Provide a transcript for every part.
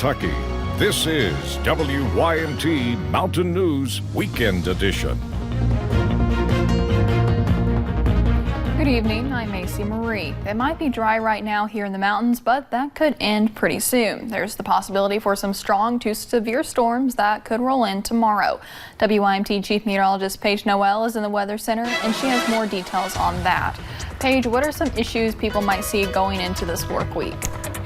Kentucky. This is WYMT Mountain News Weekend Edition. Good evening, I'm Macy Marie. It might be dry right now here in the mountains, but that could end pretty soon. There's the possibility for some strong to severe storms that could roll in tomorrow. WYMT Chief Meteorologist Paige Noel is in the Weather Center, and she has more details on that. Paige, what are some issues people might see going into this work week?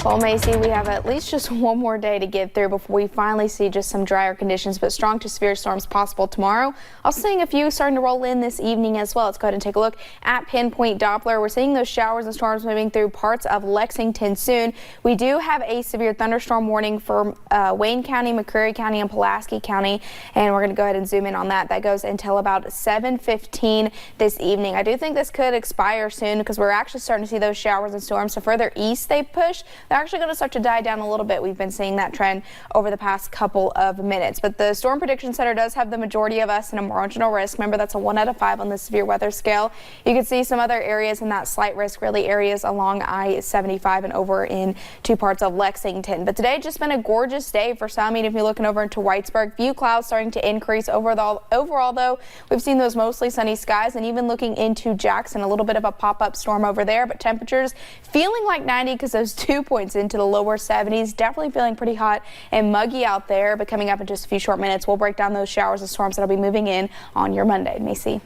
Well, Macy, we have at least just one more day to get through before we finally see just some drier conditions, but strong to severe storms possible tomorrow. Also seeing a few starting to roll in this evening as well. Let's go ahead and take a look at Pinpoint Doppler. We're seeing those showers and storms moving through parts of Lexington soon. We do have a severe thunderstorm warning for Wayne County, McCreary County, and Pulaski County, and we're going to go ahead and zoom in on that. That goes until about 7:15 this evening. I do think this could expire soon because we're actually starting to see those showers and storms. So further east they push, they're actually going to start to die down a little bit. We've been seeing that trend over the past couple of minutes. But the Storm Prediction Center does have the majority of us in a marginal risk. Remember, that's a 1 out of 5 on the severe weather scale. You can see some other areas in that slight risk, really areas along I-75 and over in two parts of Lexington. But today just been a gorgeous day for some. Even if you're looking over into Whitesburg, few clouds starting to increase overall though. We've seen those mostly sunny skies, and even looking into Jackson, a little bit of a pop-up storm over there, but temperatures feeling like 90 because those 2 points into the lower 70s. Definitely feeling pretty hot and muggy out there, but coming up in just a few short minutes, we'll break down those showers and storms that'll be moving in on your Monday. Macy.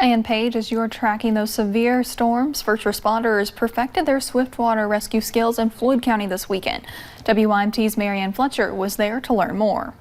And Paige, as you're tracking those severe storms, first responders perfected their swiftwater rescue skills in Floyd County this weekend. WYMT's Marianne Fletcher was there to learn more.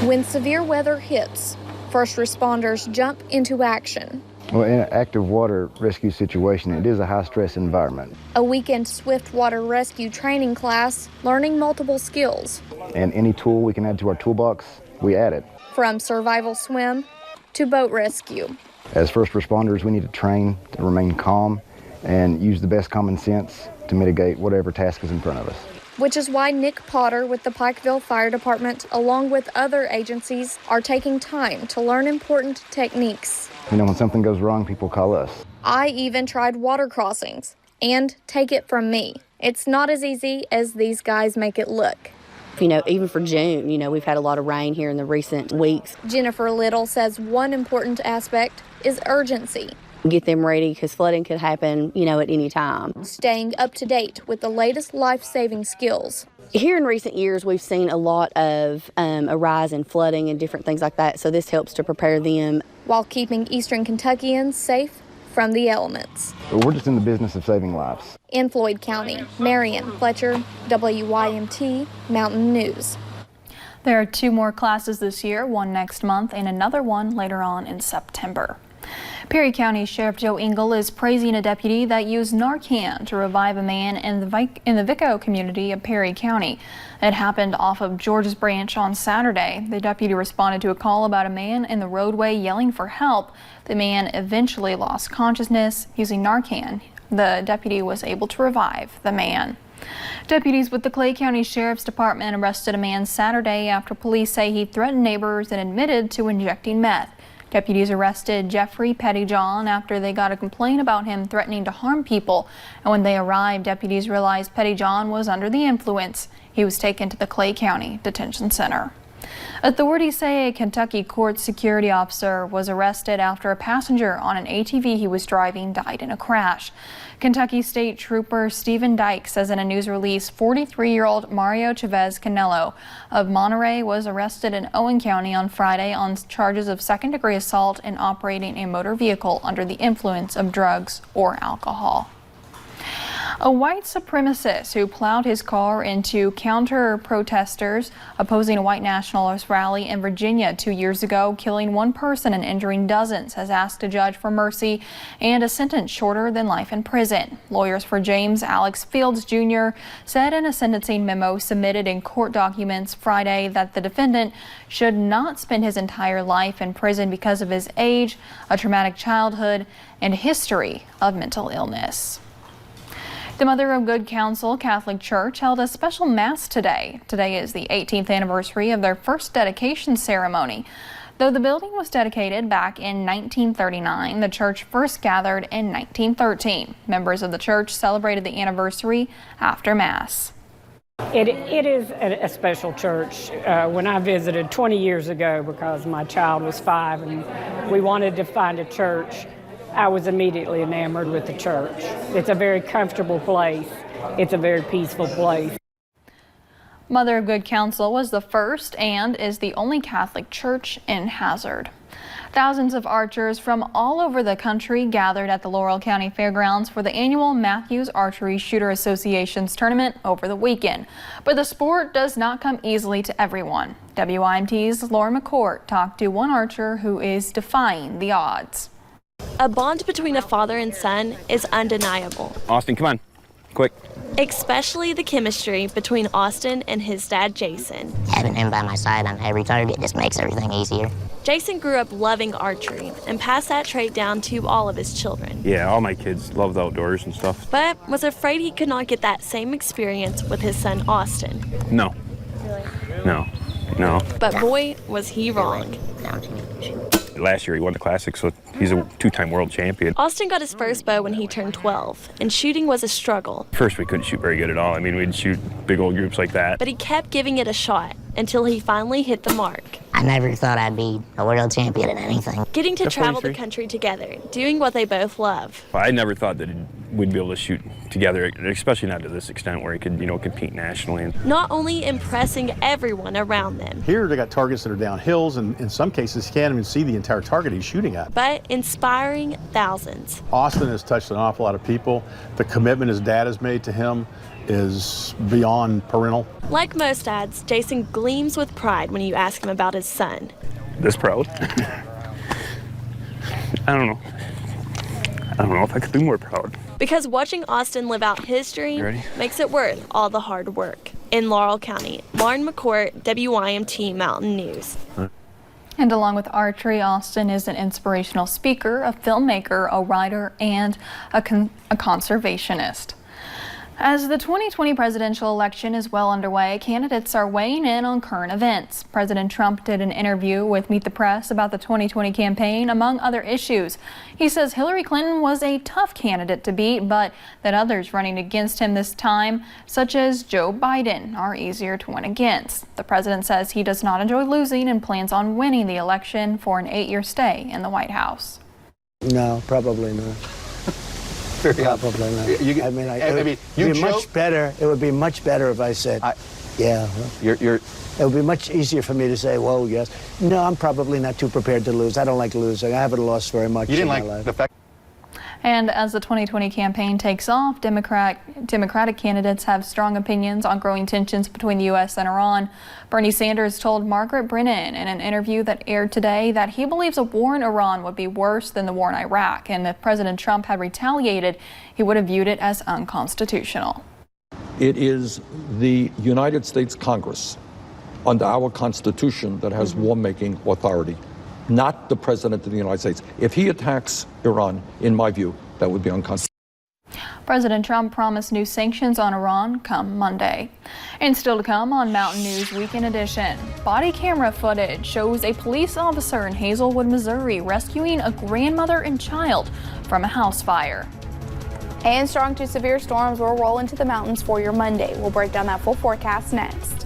When severe weather hits, first responders jump into action. Well, in an active water rescue situation, it is a high-stress environment. A weekend swiftwater rescue training class, learning multiple skills. And any tool we can add to our toolbox, we add it. From survival swim to boat rescue. As first responders, we need to train to remain calm and use the best common sense to mitigate whatever task is in front of us. Which is why Nick Potter with the Pikeville Fire Department, along with other agencies, are taking time to learn important techniques. You know, when something goes wrong, people call us. I even tried water crossings, and take it from me, it's not as easy as these guys make it look. You know, even for June, we've had a lot of rain here in the recent weeks. Jennifer Little says one important aspect is urgency. Get them ready because flooding could happen, at any time. Staying up to date with the latest life-saving skills. Here in recent years, we've seen a lot of a rise in flooding and different things like that, so this helps to prepare them. While keeping Eastern Kentuckians safe from the elements. We're just in the business of saving lives. In Floyd County, Marianne Fletcher, WYMT Mountain News. There are 2 more classes this year, one next month and another one later on in September. Perry County Sheriff Joe Engel is praising a deputy that used Narcan to revive a man in the Vico community of Perry County. It happened off of George's Branch on Saturday. The deputy responded to a call about a man in the roadway yelling for help. The man eventually lost consciousness. Using Narcan, the deputy was able to revive the man. Deputies with the Clay County Sheriff's Department arrested a man Saturday after police say he threatened neighbors and admitted to injecting meth. Deputies arrested Jeffrey Pettyjohn after they got a complaint about him threatening to harm people. And when they arrived, deputies realized Pettyjohn was under the influence. He was taken to the Clay County Detention Center. Authorities say a Kentucky court security officer was arrested after a passenger on an ATV he was driving died in a crash. Kentucky State Trooper Stephen Dyke says in a news release 43-year-old Mario Chavez Canelo of Monterey was arrested in Owen County on Friday on charges of second-degree assault and operating a motor vehicle under the influence of drugs or alcohol. A white supremacist who plowed his car into counter-protesters opposing a white nationalist rally in Virginia 2 years ago, killing one person and injuring dozens, has asked a judge for mercy and a sentence shorter than life in prison. Lawyers for James Alex Fields Jr. said in a sentencing memo submitted in court documents Friday that the defendant should not spend his entire life in prison because of his age, a traumatic childhood, and a history of mental illness. The Mother of Good Counsel Catholic Church held a special Mass today. Today is the 18th anniversary of their first dedication ceremony. Though the building was dedicated back in 1939, the church first gathered in 1913. Members of the church celebrated the anniversary after Mass. It is a special church. When I visited 20 years ago, because my child was 5 and we wanted to find a church, I was immediately enamored with the church. It's a very comfortable place. It's a very peaceful place. Mother of Good Counsel was the first and is the only Catholic church in Hazard. Thousands of archers from all over the country gathered at the Laurel County Fairgrounds for the annual Matthews Archery Shooter Association's tournament over the weekend. But the sport does not come easily to everyone. WYMT's Laura McCourt talked to one archer who is defying the odds. A bond between a father and son is undeniable. Austin, come on, quick. Especially the chemistry between Austin and his dad, Jason. Having him by my side on every target just makes everything easier. Jason grew up loving archery and passed that trait down to all of his children. Yeah, all my kids love the outdoors and stuff. But was afraid he could not get that same experience with his son, Austin. No. Really? No. But boy, was he wrong. Last year he won the Classic, so he's a 2-time world champion. Austin got his first bow when he turned 12, and shooting was a struggle. First, we couldn't shoot very good at all. I mean, we'd shoot big old groups like that. But he kept giving it a shot until he finally hit the mark. I never thought I'd be a world champion in anything. Getting to travel the country together, doing what they both love. I never thought that we'd be able to shoot together, especially not to this extent where he could, compete nationally. Not only impressing everyone around them. Here they got targets that are down hills, and in some cases you can't even see the entire target he's shooting at. But inspiring thousands. Austin has touched an awful lot of people. The commitment his dad has made to him is beyond parental. Like most dads, Jason gleams with pride when you ask him about his son. This proud? I don't know if I could be more proud. Because watching Austin live out his dream makes it worth all the hard work. In Laurel County, Lauren McCourt, WYMT Mountain News. And along with archery, Austin is an inspirational speaker, a filmmaker, a writer, and a conservationist. As the 2020 presidential election is well underway, candidates are weighing in on current events. President Trump did an interview with Meet the Press about the 2020 campaign, among other issues. He says Hillary Clinton was a tough candidate to beat, but that others running against him this time, such as Joe Biden, are easier to win against. The president says he does not enjoy losing and plans on winning the election for an 8-year stay in the White House. No, probably not. Probably not. It would be much better if I said, yeah. It would be much easier for me to say, whoa, yes. No, I'm probably not too prepared to lose. I don't like losing. I haven't lost very much in my life. And as the 2020 campaign takes off, Democratic candidates have strong opinions on growing tensions between the U.S. and Iran. Bernie Sanders told Margaret Brennan in an interview that aired today that he believes a war in Iran would be worse than the war in Iraq, and if President Trump had retaliated, he would have viewed it as unconstitutional. It is the United States Congress under our Constitution that has war-making authority, not the President of the United States. If he attacks Iran, in my view, that would be unconstitutional. President Trump promised new sanctions on Iran come Monday. And still to come on Mountain News Weekend Edition, body camera footage shows a police officer in Hazelwood, Missouri rescuing a grandmother and child from a house fire. And strong to severe storms will roll into the mountains for your Monday. We'll break down that full forecast next.